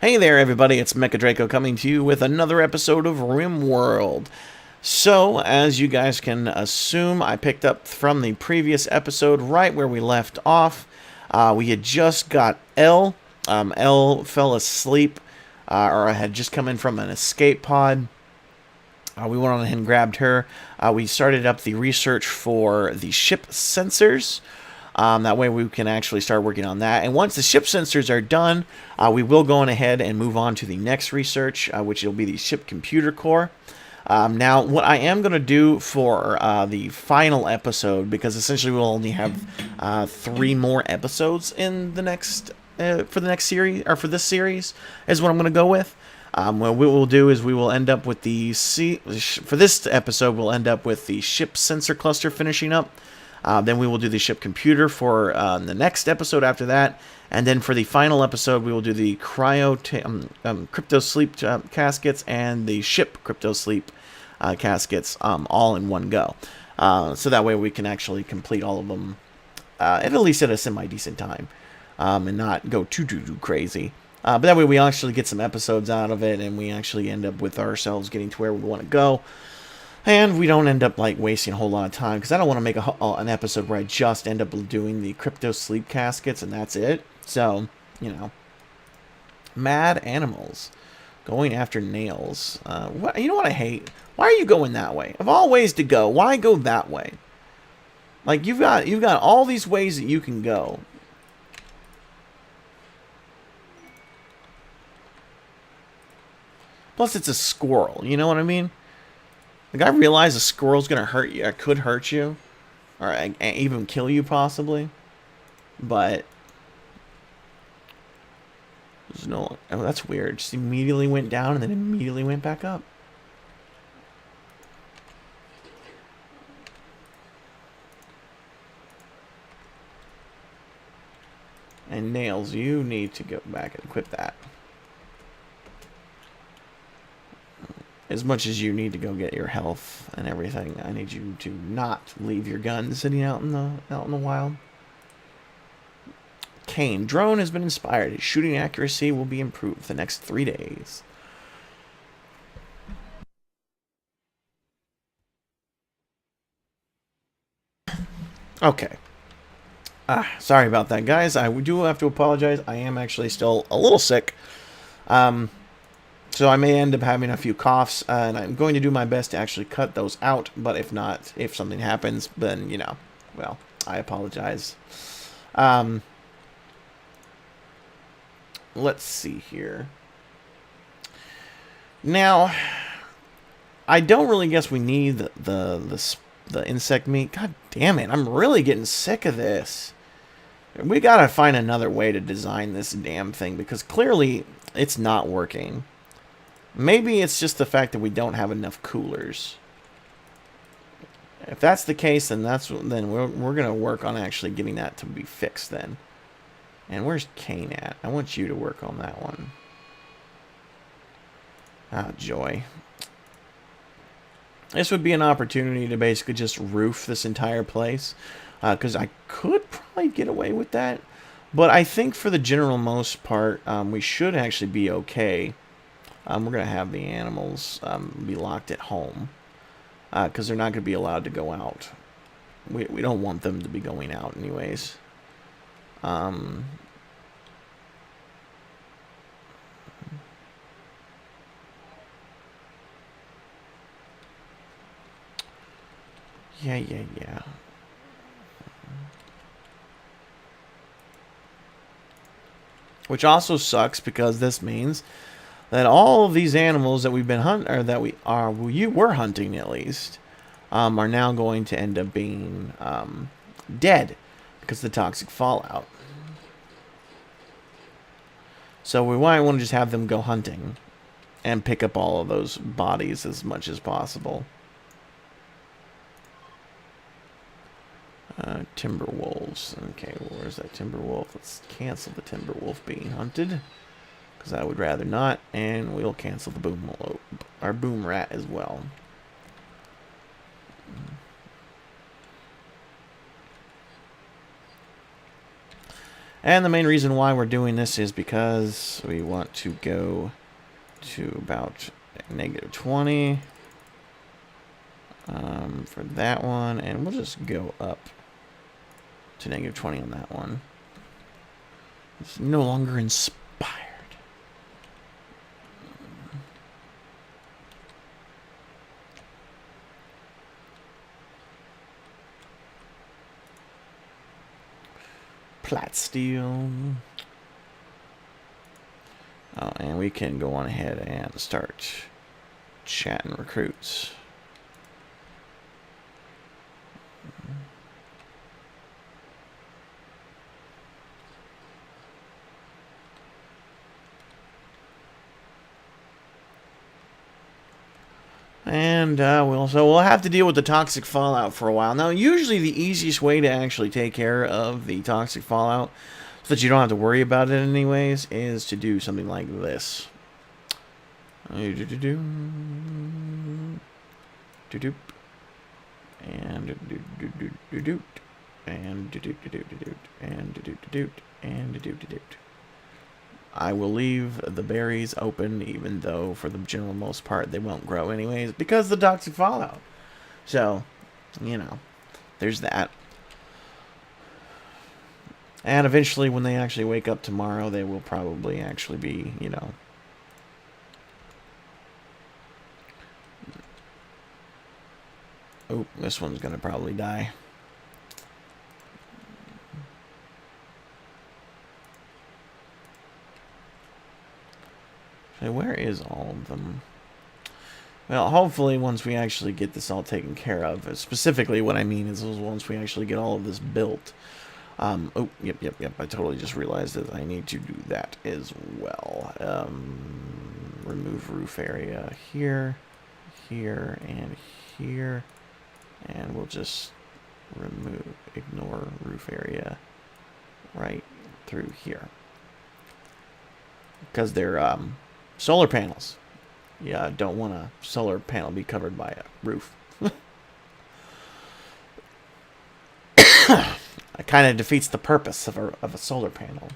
Hey there, everybody, it's Mecha Draco coming to you with another episode of Rimworld. So, as you guys can assume, I picked up from the previous episode right where we left off. We had just got Elle. Elle fell asleep, or had just come in from an escape pod. We went on ahead and grabbed her. We started up the research for the ship sensors. That way we can actually start working on that. And once the ship sensors are done, we will go on ahead and move on to the next research, which will be the ship computer core. Now, what I am going to do for the final episode, because essentially we'll only have 3 more episodes in the next for the next series, or for this series, is what I'm going to go with. What we will do is we will end up with the for this episode we'll end up with the ship sensor cluster finishing up. Then we will do the ship computer for the next episode after that. And then for the final episode, we will do the crypto sleep caskets and the ship crypto sleep caskets all in one go. So that way we can actually complete all of them at least at a semi-decent time and not go too crazy. But that way we actually get some episodes out of it, and we actually end up with ourselves getting to where we want to go. And we don't end up like wasting a whole lot of time, because I don't want to make an episode where I just end up doing the crypto sleep caskets and that's it. So, you know, mad animals going after nails. You know what I hate? Why are you going that way? Of all ways to go, why go that way? Like you've got all these ways that you can go. Plus, it's a squirrel. You know what I mean? Like, I realize a squirrel's gonna hurt you, or could hurt you, or even kill you possibly, but there's no. Oh, that's weird. Just immediately went down and then immediately went back up. And nails, you need to go back and equip that. As much as you need to go get your health and everything, I need you to not leave your gun sitting out in the wild. Kane, drone has been inspired. His shooting accuracy will be improved the next 3 days. Okay. Sorry about that, guys. I do have to apologize. I am actually still a little sick. So I may end up having a few coughs, and I'm going to do my best to actually cut those out. But if not, if something happens, then, you know, well, I apologize. Let's see here. Now, I don't really guess we need the insect meat. God damn it, I'm really getting sick of this. We gotta find another way to design this damn thing, because clearly it's not working. Maybe it's just the fact that we don't have enough coolers. If that's the case, then we're gonna work on actually getting that to be fixed then. And where's Kane at? I want you to work on that one. Ah, joy. This would be an opportunity to basically just roof this entire place, because I could probably get away with that. But I think for the general most part, we should actually be okay. We're going to have the animals be locked at home, because they're not going to be allowed to go out. We don't want them to be going out anyways. Yeah. Which also sucks, because this means that all of these animals that we've been hunting, or that you were hunting at least, are now going to end up being dead because of the toxic fallout. So we might want to just have them go hunting and pick up all of those bodies as much as possible. Timber wolves. Okay, well, where's that timber wolf? Let's cancel the timber wolf being hunted, because I would rather not, and we'll cancel the boom rat as well. And the main reason why we're doing this is because we want to go to about -20 for that one, and we'll just go up to -20 on that one. It's no longer inspired. Plat steel. Oh, and we can go on ahead and start chatting recruits. And we'll have to deal with the toxic fallout for a while. Now, usually the easiest way to actually take care of the toxic fallout, so that you don't have to worry about it anyways, is to do something like this. And I will leave the berries open, even though for the general most part they won't grow anyways, because of the toxic fallout. So, you know, there's that. And eventually when they actually wake up tomorrow, they will probably actually be, you know, oh, this one's gonna probably die. Where is all of them? Well, hopefully once we actually get this all taken care of, specifically what I mean is once we actually get all of this built. Oh, yep, I totally just realized that I need to do that as well. Remove roof area here, here, and here. And we'll just ignore roof area right through here. Because they're, solar panels. Yeah, I don't want a solar panel be covered by a roof. It kind of defeats the purpose of a solar panel.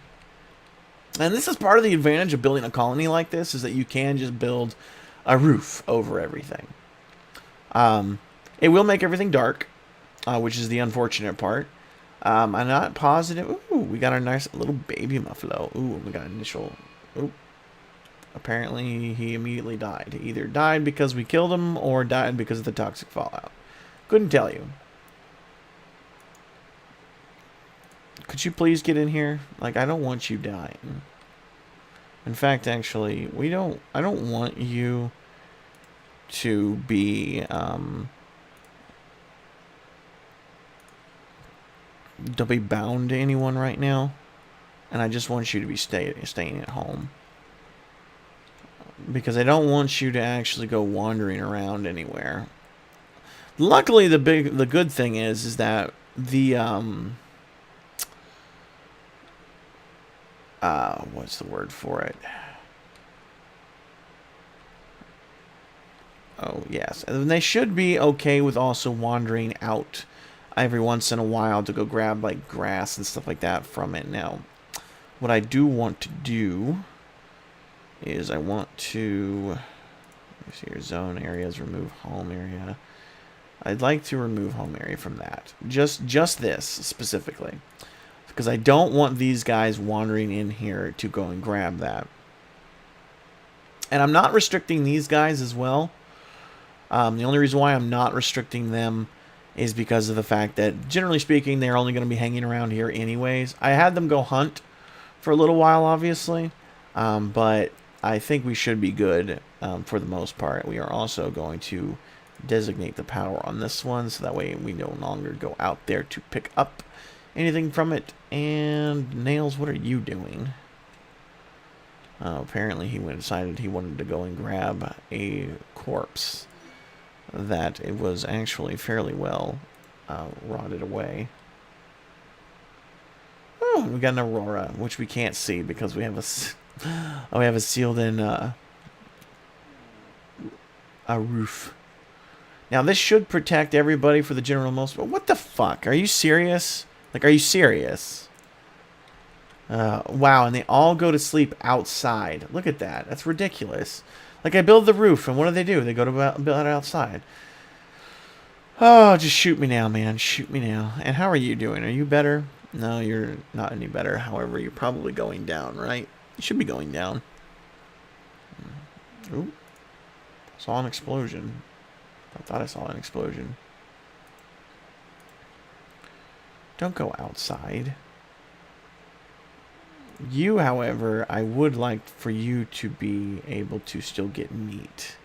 And this is part of the advantage of building a colony like this, is that you can just build a roof over everything. It will make everything dark, which is the unfortunate part. I'm not positive. Ooh, we got our nice little baby muffalo. Ooh, we got initial... Ooh. Apparently, he immediately died. He either died because we killed him or died because of the toxic fallout. Couldn't tell you. Could you please get in here? Like, I don't want you dying. In fact, actually, I don't want you to be, don't be bound to anyone right now. And I just want you to be staying at home. Because I don't want you to actually go wandering around anywhere. Luckily, the good thing is that the what's the word for it? Oh yes, and they should be okay with also wandering out every once in a while to go grab like grass and stuff like that from it. Now, what I do want to do is I want to, let me see your zone areas, remove home area. I'd like to remove home area from that. Just this specifically. Because I don't want these guys wandering in here to go and grab that. And I'm not restricting these guys as well. The only reason why I'm not restricting them is because of the fact that, generally speaking, they're only going to be hanging around here anyways. I had them go hunt for a little while, obviously. But I think we should be good for the most part. We are also going to designate the power on this one, so that way we no longer go out there to pick up anything from it. And Nails, what are you doing? Apparently he decided he wanted to go and grab a corpse that it was actually fairly well rotted away. Oh, we got an Aurora, which we can't see because we have a sealed in a roof. Now this should protect everybody for the general most. But what the fuck? Are you serious? Like, are you serious? Wow, and they all go to sleep outside. Look at that. That's ridiculous. Like, I build the roof, and what do? They go to build it outside. Oh, just shoot me now, man. Shoot me now. And how are you doing? Are you better? No, you're not any better. However, you're probably going down, right? You should be going down. Ooh. Saw an explosion. I thought I saw an explosion. Don't go outside. You, however, I would like for you to be able to still get meat.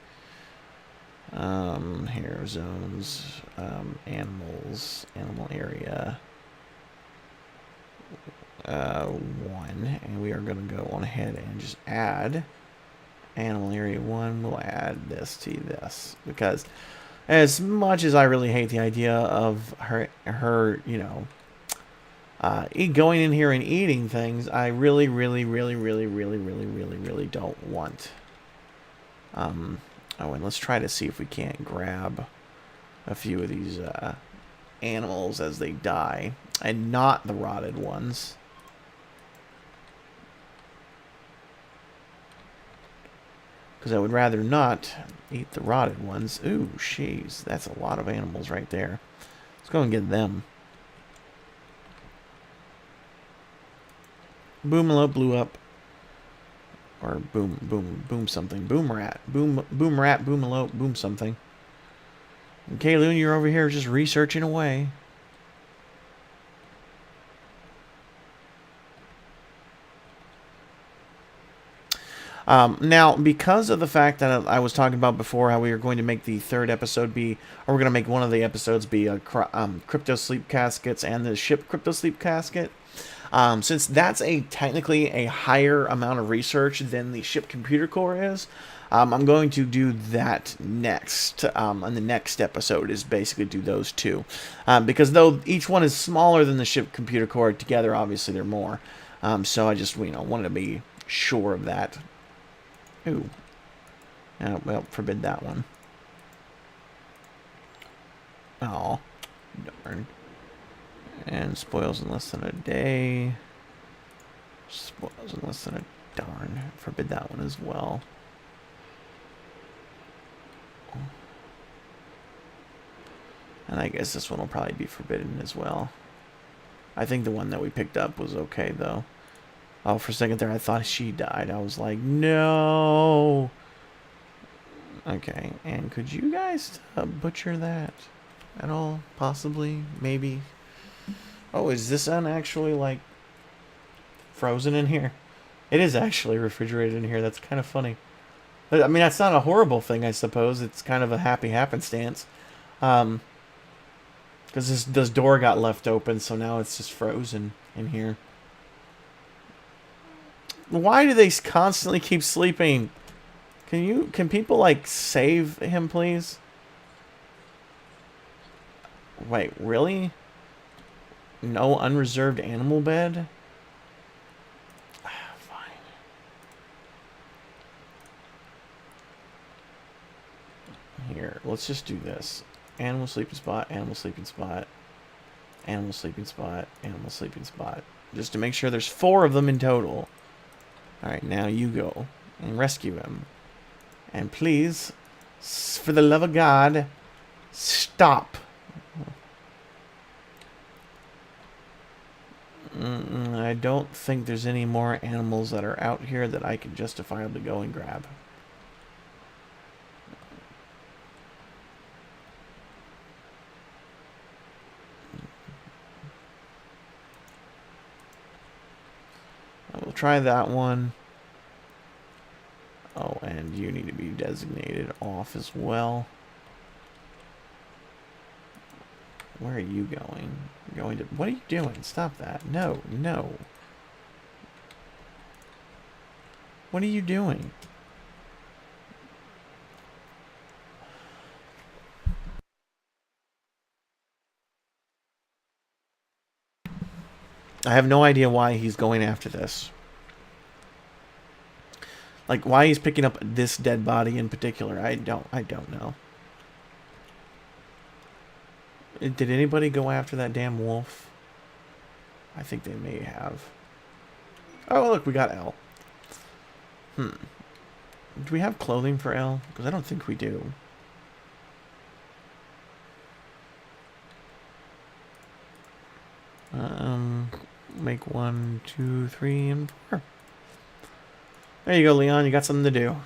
Here, zones, animals, animal area. 1, and we are going to go on ahead and just add animal area 1. We'll add this to this, because as much as I really hate the idea of her, you know, going in here and eating things, I really don't want. Oh, and let's try to see if we can't grab a few of these animals as they die, and not the rotted ones. Because I would rather not eat the rotted ones. Ooh, jeez, that's a lot of animals right there. Let's go and get them. Boomalo blew up. Or boom something. Boom rat. Boom rat, boomalo, boom something. And Kayloon, you're over here just researching away. Now, because of the fact that I was talking about before how we were going to make the third episode be, or we're going to make one of the episodes be crypto sleep caskets and the ship crypto sleep casket, since that's technically a higher amount of research than the ship computer core is, I'm going to do that next. On the next episode is basically do those two, because though each one is smaller than the ship computer core, together obviously they're more. So I just wanted to be sure of that. Ooh. Well, forbid that one. Oh, darn. And spoils in less than a day. Spoils in less than a darn. Forbid that one as well. And I guess this one will probably be forbidden as well. I think the one that we picked up was okay, though. Oh, for a second there, I thought she died. I was like, no. Okay, and could you guys butcher that at all? Possibly? Maybe? Oh, is this one actually, like, frozen in here? It is actually refrigerated in here. That's kind of funny. I mean, that's not a horrible thing, I suppose. It's kind of a happy happenstance. Because this door got left open, so now it's just frozen in here. Why do they constantly keep sleeping? Can people, like, save him, please? Wait, really? No unreserved animal bed? Fine. Here, let's just do this. Animal sleeping spot, animal sleeping spot, animal sleeping spot, animal sleeping spot. Just to make sure there's 4 of them in total. Alright, now you go and rescue him. And please, for the love of God, stop. I don't think there's any more animals that are out here that I can justifiably go and grab. I will try that one. Oh, and you need to be designated off as well. Where are you going? You're going to... What are you doing? Stop that. No, no. What are you doing? I have no idea why he's going after this. Like, why he's picking up this dead body in particular, I don't know. Did anybody go after that damn wolf? I think they may have. Oh, look, we got L. Do we have clothing for L? Because I don't think we do. Make 1, 2, 3, and 4. There you go, Leon. You got something to do.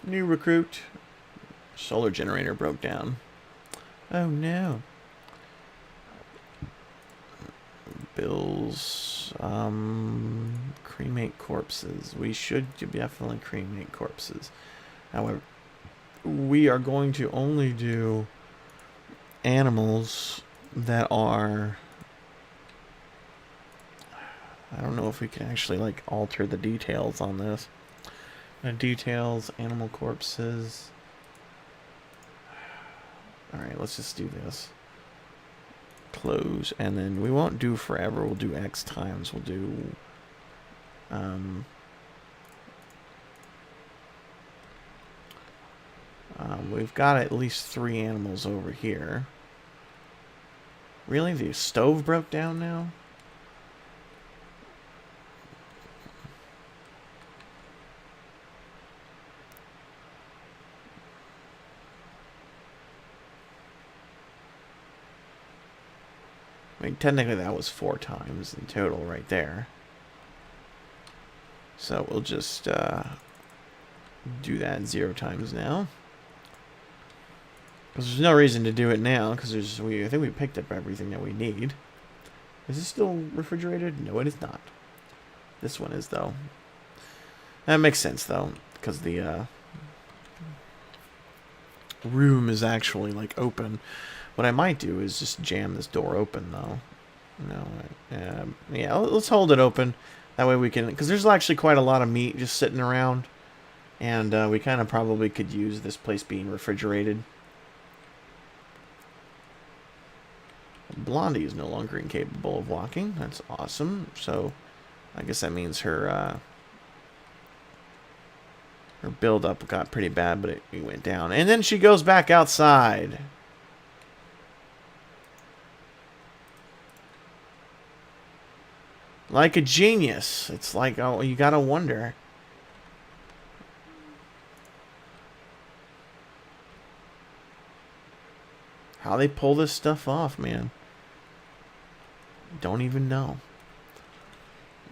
New recruit. Solar generator broke down. Oh no. Bills. Cremate corpses. We should definitely cremate corpses. However, we are going to only do animals that are... I don't know if we can actually like alter the details on this. Details, animal corpses. Alright, let's just do this. Close, and then we won't do forever, we'll do X times. We'll do we've got at least 3 animals over here. Really? The stove broke down now? I mean, technically that was 4 times in total right there. So we'll just do that 0 times now. Because there's no reason to do it now, because I think we picked up everything that we need. Is this still refrigerated? No, it is not. This one is, though. That makes sense, though, because the room is actually, like, open. What I might do is just jam this door open, though. No, yeah, let's hold it open. That way we can, because there's actually quite a lot of meat just sitting around. And we kind of probably could use this place being refrigerated. Blondie is no longer incapable of walking. That's awesome. So, I guess that means her build-up got pretty bad, but it went down. And then she goes back outside. Like a genius. It's like, oh, you gotta wonder. How they pull this stuff off, man. Don't even know.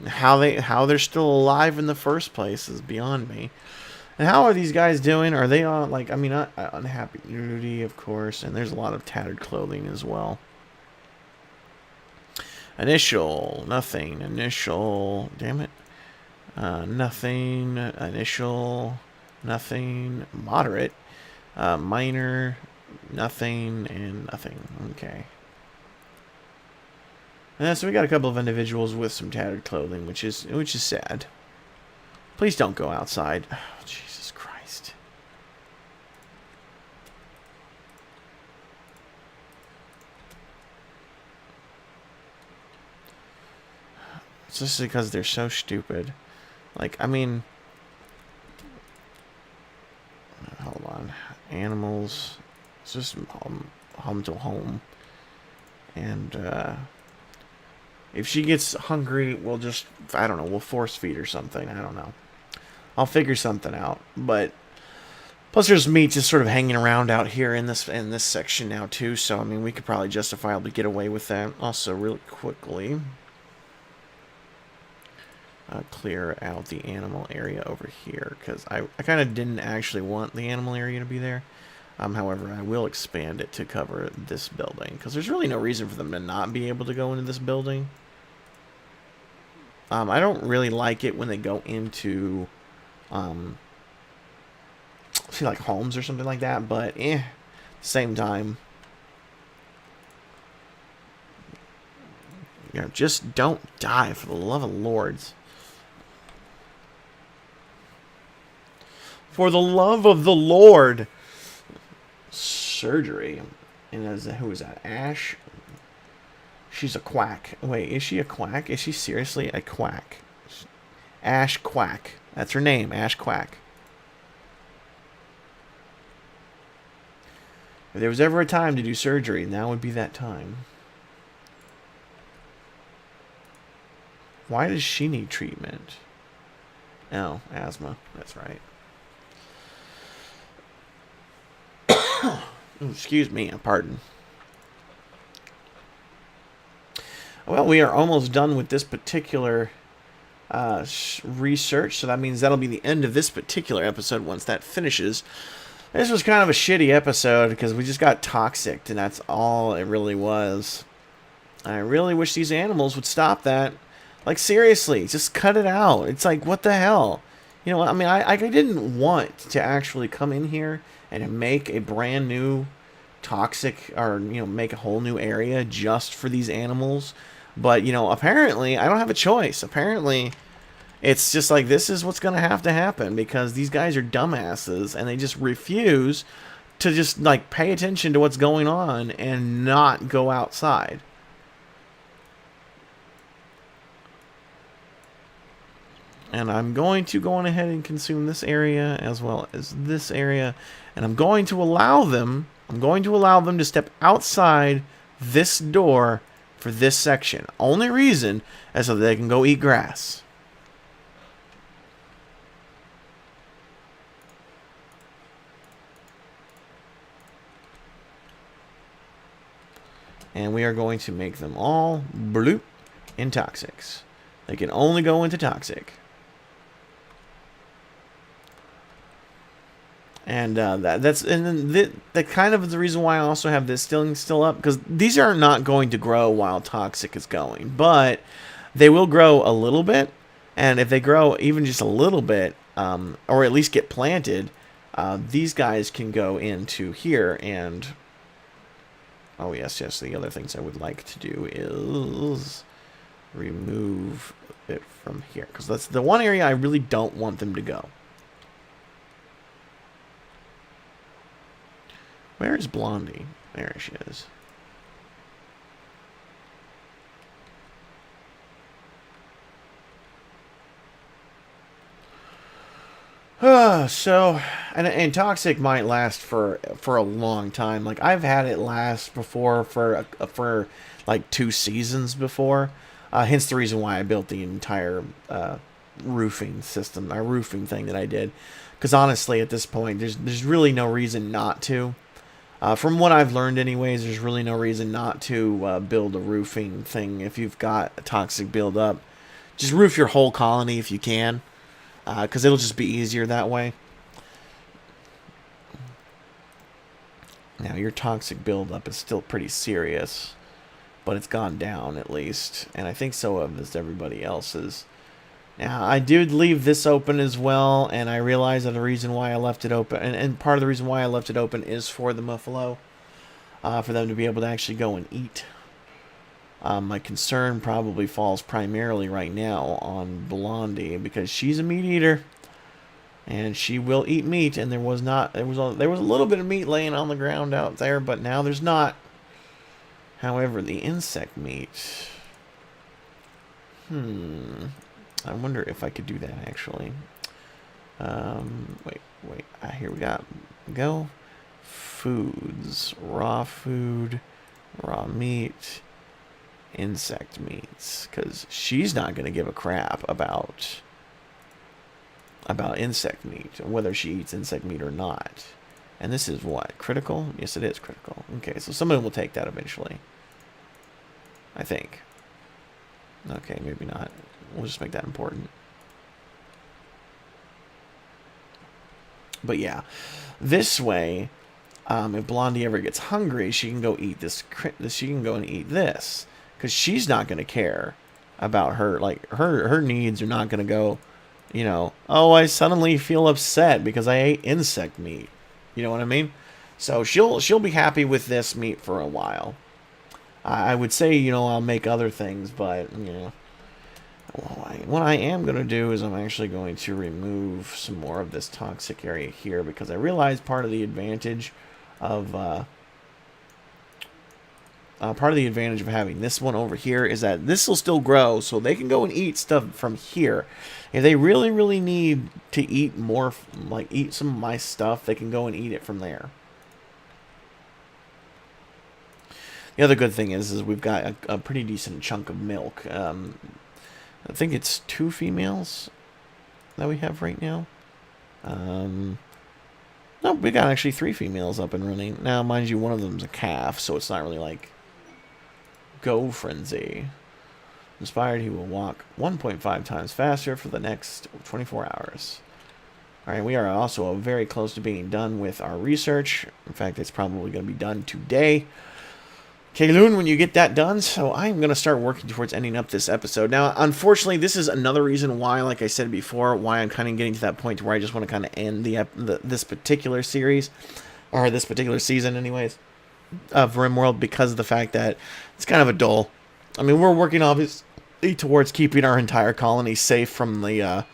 How they're still alive in the first place is beyond me. And how are these guys doing? Are they on, like, I mean, unhappy nudity, of course, and there's a lot of tattered clothing as well. Initial, nothing. Initial, damn it. Nothing. Initial, nothing. Moderate. Minor, nothing, and nothing. Okay. So we got a couple of individuals with some tattered clothing, which is sad. Please don't go outside. Oh, Jesus Christ. It's just because they're so stupid. Like, I mean... Hold on. Animals. It's just hum to home. And, if she gets hungry, we'll just... I don't know. We'll force feed or something. I don't know. I'll figure something out. But... Plus, there's meat just sort of hanging around out here in this section now, too. So, I mean, we could probably justifiably get away with that. Also, really quickly... clear out the animal area over here, because I kind of didn't actually want the animal area to be there. However, I will expand it to cover this building, because there's really no reason for them to not be able to go into this building. I don't really like it when they go into, see, like homes or something like that, but same time. You know, just don't die, for the love of lords. For the love of the Lord. Surgery. And who is that? Ash? She's a quack. Wait, is she a quack? Is she seriously a quack? Ash Quack. That's her name, Ash Quack. If there was ever a time to do surgery, now would be that time. Why does she need treatment? Oh, asthma. That's right. Excuse me, pardon. Well, we are almost done with this particular research, so that means that'll be the end of this particular episode once that finishes. This was kind of a shitty episode because we just got toxic, and that's all it really was. I really wish these animals would stop that. Like, seriously, just cut it out. It's like, what the hell? You know, I mean, I didn't want to actually come in here and make a brand new toxic, or, you know, make a whole new area just for these animals. But, you know, apparently, I don't have a choice. Apparently, it's just like, this is what's going to happen, because these guys are dumbasses, and they just refuse to just, like, pay attention to what's going on and not go outside. And I'm going to go on ahead and consume this area as well as this area. And I'm going to allow them to step outside this door for this section. Only reason is so that they can go eat grass. And we are going to make them all bloop in toxics. They can only go into toxic. And that's that kind of is the reason why I also have this still up, because these are not going to grow while toxic is going, but they will grow a little bit. And if they grow even just a little bit, or at least get planted, these guys can go into here. And oh yes, the other things I would like to do is remove it from here, because that's the one area I really don't want them to go. Where is Blondie? There she is. So, and toxic might last for a long time. Like, I've had it last before for like 2 seasons before. Hence the reason why I built the entire roofing system, our roofing thing that I did. Because honestly, at this point, there's really no reason not to. From what I've learned anyways, there's really no reason not to build a roofing thing if you've got a toxic build-up. Just roof your whole colony if you can, because it'll just be easier that way. Now, your toxic build-up is still pretty serious, but it's gone down at least, and I think so has everybody else's. Now, I did leave this open as well, and I realized that the reason why I left it open, and part of the reason why I left it open is for the muffalo, for them to be able to actually go and eat. My concern probably falls primarily right now on Blondie, because she's a meat eater, and she will eat meat. And there was a little bit of meat laying on the ground out there, but now there's not. However, the insect meat. I wonder if I could do that, actually. Wait. Here we go. Foods. Raw food. Raw meat. Insect meats. Because she's not going to give a crap about insect meat. Whether she eats insect meat or not. And this is what? Critical? Yes, it is critical. Okay, so someone will take that eventually. I think. Okay, maybe not. We'll just make that important. But yeah, this way, if Blondie ever gets hungry, she can go eat this. She can go and eat this, because she's not going to care about her. Like her needs are not going to go. You know, oh, I suddenly feel upset because I ate insect meat. You know what I mean? So she'll be happy with this meat for a while. I would say, you know, I'll make other things, but you know. What I am going to do is I'm actually going to remove some more of this toxic area here, because I realize part of the advantage of having this one over here is that this will still grow, so they can go and eat stuff from here. If they really need to eat more, like eat some of my stuff, they can go and eat it from there. The other good thing is we've got a pretty decent chunk of milk. I think it's 2 females that we have right now. No, we got actually 3 females up and running. Now, mind you, one of them's a calf, so it's not really like go frenzy. Inspired, he will walk 1.5 times faster for the next 24 hours. Alright, we are also very close to being done with our research. In fact, it's probably going to be done today. Kayloon, when you get that done, so I'm going to start working towards ending up this episode. Now, unfortunately, this is another reason why, like I said before, why I'm kind of getting to that point where I just want to kind of end this particular series, or this particular season anyways, of Rimworld, because of the fact that it's kind of a dull. I mean, we're working obviously towards keeping our entire colony safe from the,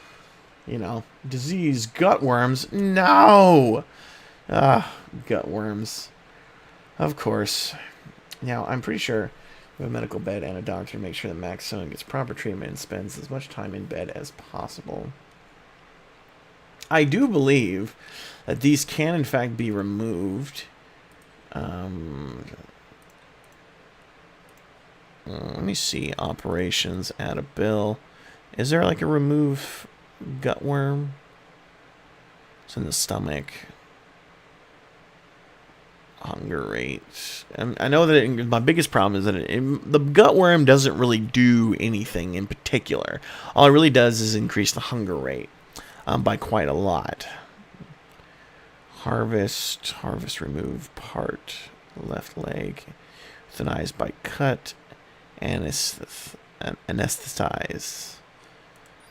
you know, disease gutworms. No! Gutworms. Of course. Now, I'm pretty sure we have a medical bed and a doctor to make sure that MacLeod gets proper treatment and spends as much time in bed as possible. I do believe that these can, in fact, be removed. Let me see. Operations, add a bill. Is there like a remove gutworm? It's in the stomach. Hunger rate. And I know that my biggest problem is that the gutworm doesn't really do anything in particular. All it really does is increase the hunger rate by quite a lot. Harvest remove part, left leg, euthanize by cut, anesthetize.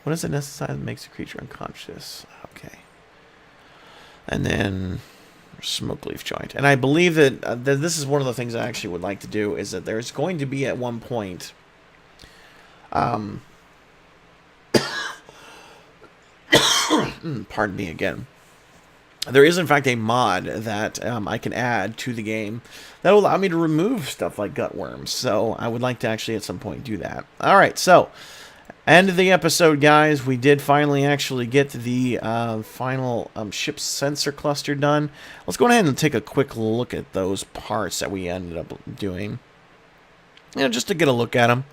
What does anesthetize? Makes the creature unconscious. Okay. And then smoke leaf joint. And I believe that this is one of the things I actually would like to do, is that there's going to be at one point pardon me again. There is, in fact, a mod that I can add to the game that will allow me to remove stuff like gutworms. So I would like to actually at some point do that. All right, so end of the episode, guys. We did finally actually get the final ship sensor cluster done. Let's go ahead and take a quick look at those parts that we ended up doing. You know, just to get a look at them.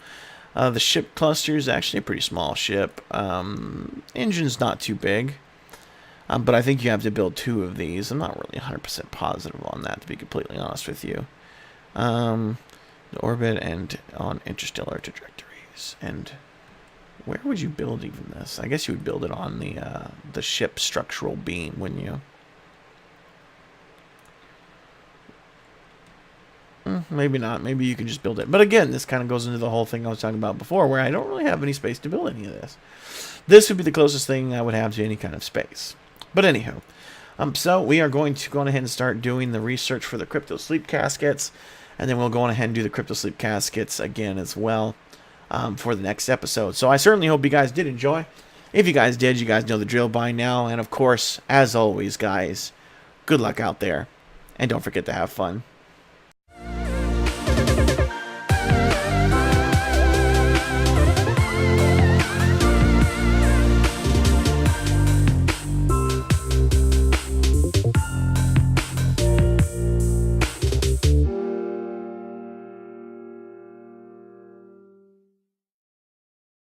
The ship cluster is actually a pretty small ship. Engine's not too big. But I think you have to build 2 of these. I'm not really 100% positive on that, to be completely honest with you. The orbit and on interstellar trajectories. And where would you build even this? I guess you would build it on the ship structural beam, wouldn't you? Maybe not. Maybe you can just build it. But again, this kind of goes into the whole thing I was talking about before, where I don't really have any space to build any of this. This would be the closest thing I would have to any kind of space. But anywho, so we are going to go on ahead and start doing the research for the crypto sleep caskets, and then we'll go on ahead and do the crypto sleep caskets again as well for the next episode. So I certainly hope you guys did enjoy. If you guys did, you guys know the drill by now. And of course, as always, guys, good luck out there, and don't forget to have fun.